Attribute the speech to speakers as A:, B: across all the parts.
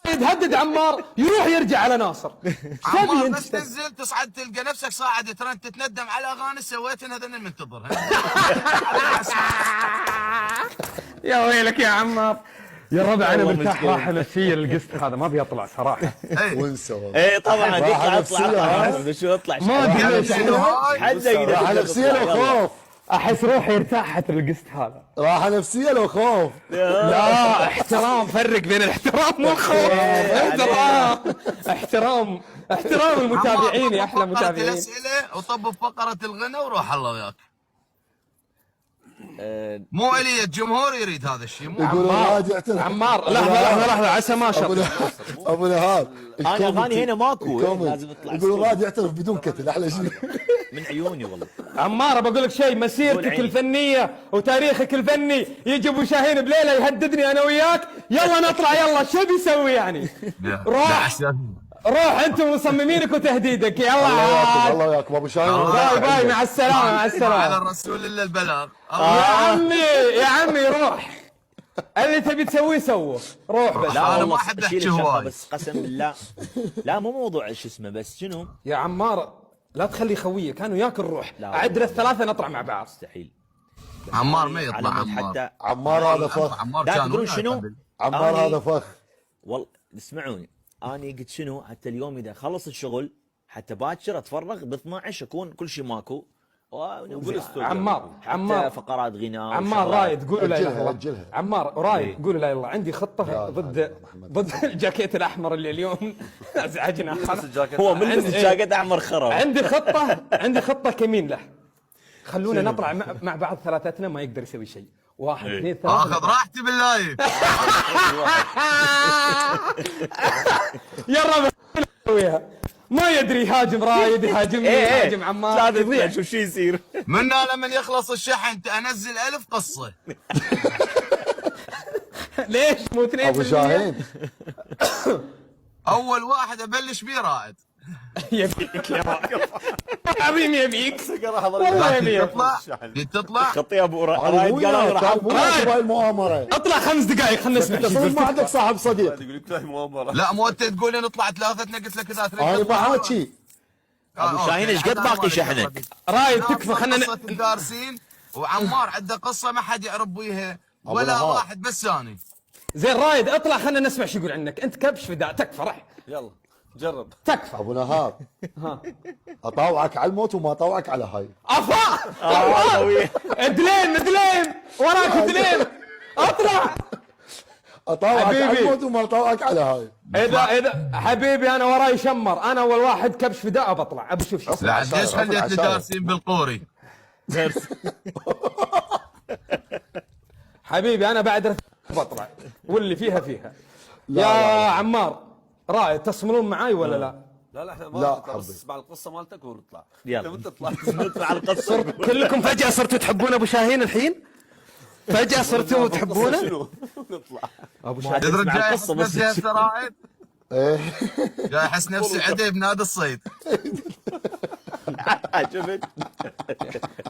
A: هدد عمار يروح يرجع على ناصر.
B: عمار بس تنزل تصعد تلقى نفسك صاعد ترى تتندم على اغاني سويتها هذا المنتظر.
A: يا ويلك يا عمار. يا ربع انا مرتاح راحه نفسيه للقسط هذا ما بيطلع صراحه.
C: ايه طبعا اطلع شو اطلع
A: ما ادري ليش
D: راحه نفسيه لو خوف.
A: احس روحي ارتاحت للقسط هذا.
D: راحه نفسيه لو خوف.
A: لا احترام، فرق بين الاحترام والخوف. احترام المتابعين يا احلى متابعين.
B: الاسئله وطب فقره الغنى وروح الله وياك. مو الي الجمهور يريد هذا الشيء. مو
A: عمار لحظه عسى ما شاء
D: ابو نهار
C: انا اغاني هنا ماكو لازم اطلع.
D: يقولوا غادي يعترف بدون كتل احلى شيء.
C: من عيوني والله.
A: عمار بقول لك شيء، مسيرتك الفنيه وتاريخك الفني يجي ابو شاهين بليله يهددني انا وياك. يلا نطلع يلا شو بيسوي يعني؟ روح انتم مصممينك وتهديدك. يلا
D: الله وياكم ابو شاهين.
A: باي مع السلامه مع السلامه.
B: على الرسول الا البلاغ.
A: يا عمي روح، اللي تبي تسويه سوه، روح بس.
C: لا انا ما احب احكي هواي بس قسم بالله. لا مو موضوع شو اسمه بس شنو
A: يا عمار لا تخلي خويك كانوا ياكل روح. اعد الثلاثه نطلع مع بعض.
C: مستحيل.
B: عمار ما يطلع.
D: عمار هذا فخ.
C: لا تدرون شنو؟
D: عمار هذا فخ
C: والله اسمعوني، انا قلت شنو حتى اليوم اذا خلص الشغل حتى باكر اتفرغ ب 12 اكون كل شيء ماكو.
A: عمار
C: فقرات غناء.
A: عمار رايد قولوا لا اله الا الله. عمار رايد قولوا لا اله الا الله. عندي خطه ضد الجاكيت الاحمر اللي اليوم ازعجنا.
C: هو من الجاكيت احمر خرب.
A: عندي خطه كمين له. خلونا نطلع مع بعض ثلاثتنا ما يقدر يسوي شيء. 1 2 3.
B: اخذ راحتي باللايف.
A: يلا نسويها. ما يدري يهاجم رايد يهاجمني يهاجم عمار.
C: لا شو شيء يصير.
B: منا لما يخلص الشحن انزل 1000 قصه.
A: ليش مو 2%؟
D: ابو شاهين
B: اول واحد ابلش بيه رائد.
A: يبيك يا رائد عظيم يبيك والله يبيك.
B: تطلع
C: خطي ابو رايد قال
D: رايد المؤامره.
A: اطلع 5 دقائق خلنا نسمع.
D: ما عندك صاحب صديق.
B: لا مو انت تقول لي نطلع ثلاثتنا قلت لك اذا تريد.
D: انا ما حاكي.
C: ابو شاهين ايش قد باقي شحنك؟
A: رايد تكفى خلنا
B: قصه الدارسين وعمار عنده قصه ما حد يعرف بيها ولا واحد بس ثاني.
A: زين رايد اطلع خلنا نسمع شو يقول عنك. انت كبش فداء تكفى رح.
E: يلا جرب.
A: تكفى
D: ابو نهار. اطاوعك على الموت وما اطاوعك على هاي.
A: دليم وراك دليم. اطلع.
D: اطاوعك على الموت وما اطاوعك على هاي.
A: اذا حبيبي انا وراي شمر. انا اول واحد كبش فداء بطلع. ابي اشوف شو.
B: لا ليش خليت الدارسين بالقوري؟
A: حبيبي انا بعد بطلع واللي فيها. يا عمار رايد تصملون معاي ولا لا؟
E: لا احنا
D: لا
E: ما بس اسمع القصه مالتك ونطلع.
C: يلا
E: انت تطلع.
C: نطلع القصه.
A: كلكم فجأة صرتوا تحبون ابو شاهين الحين؟ فجأة صرتوا تحبونه؟
E: نطلع.
A: ابو شاهين
B: تدري جاي احس نفسي هسه رائد؟
D: ايه
B: جاي احس نفسي عدي بنادي الصيد.
C: عجبك؟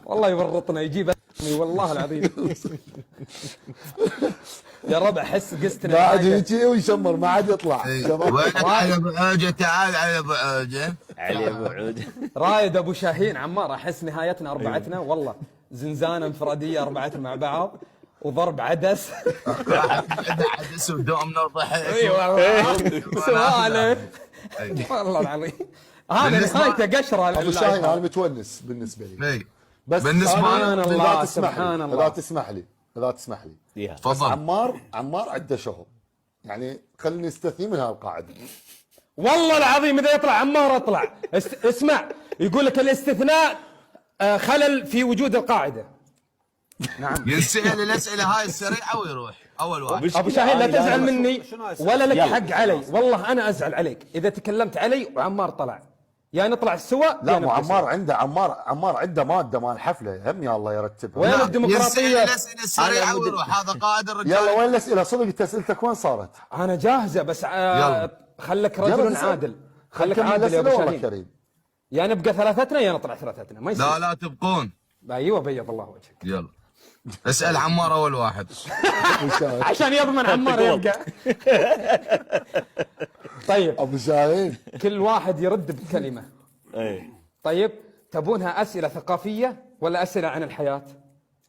A: والله يورطنا يجيب والله العظيم. يا ربع حس قستنا
D: قاعد يجي ويشمر ما عاد يطلع.
B: وينك على ابو عوجه؟ تعال على ابو عوجه.
C: علي ابو عود.
A: رايد ابو شاهين عمار احس نهايتنا اربعتنا والله زنزانه انفراديه اربعتنا مع بعض وضرب عدس.
B: عدس ودومنا وضحك.
A: اي والله سوالف والله العظيم. هذا نهايته قشره.
D: ابو شاهين انا متونس بالنسبه لي.
B: بس
D: بالنسبه
A: لي
D: اذا تسمح لي
B: تفضل.
D: عمار عنده شغل يعني خليني نستثني من هالقاعده.
A: والله العظيم اذا يطلع عمار اطلع. اسمع يقول لك الاستثناء خلل في وجود القاعده. نعم
B: ينسال الاسئله هاي السريعه ويروح اول واحد.
A: ابو شاهين لا تزعل مني ولا لك حق علي. والله انا ازعل عليك اذا تكلمت علي وعمار طلع. يا نطلع سوا.
D: لا مو عمار عنده ماده مال حفله هم يا الله يرتبها.
A: وين الديمقراطيه؟
B: ينسال الاسئله السريعه ويروح. هذا قائد الرجال.
D: يلا وين الاسئله؟ صدق اسئلتك وين صارت؟
A: انا جاهزه بس خلك رجل عادل. خلك عادل يا ابو شاهين. يا نبقى ثلاثتنا يا نطلع ثلاثتنا ما يصير.
B: لا تبقون.
A: ايوه بيض الله وجهك.
B: يلا اسال عمار اول واحد.
D: ابو شاهين
A: عشان يضمن عمار يبقى. طيب
D: ابو شاهين
A: كل واحد يرد بكلمة.
C: اي
A: طيب تبونها أسئلة ثقافية ولا أسئلة عن الحياة؟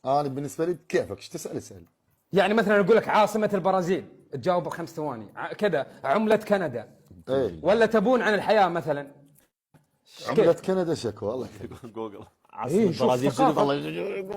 D: انا بالنسبه لي كيفك ايش تسال اسال.
A: يعني مثلا أقول لك عاصمة البرازيل تجاوب ب5 ثواني كذا، عملة كندا،
D: اي
A: ولا تبون عن الحياة مثلا؟
D: عملة كندا شكوى والله.
E: جوجل.
C: عاصمة
A: إيه، شوف
C: البرازيل شنو
A: ثقافة.
C: والله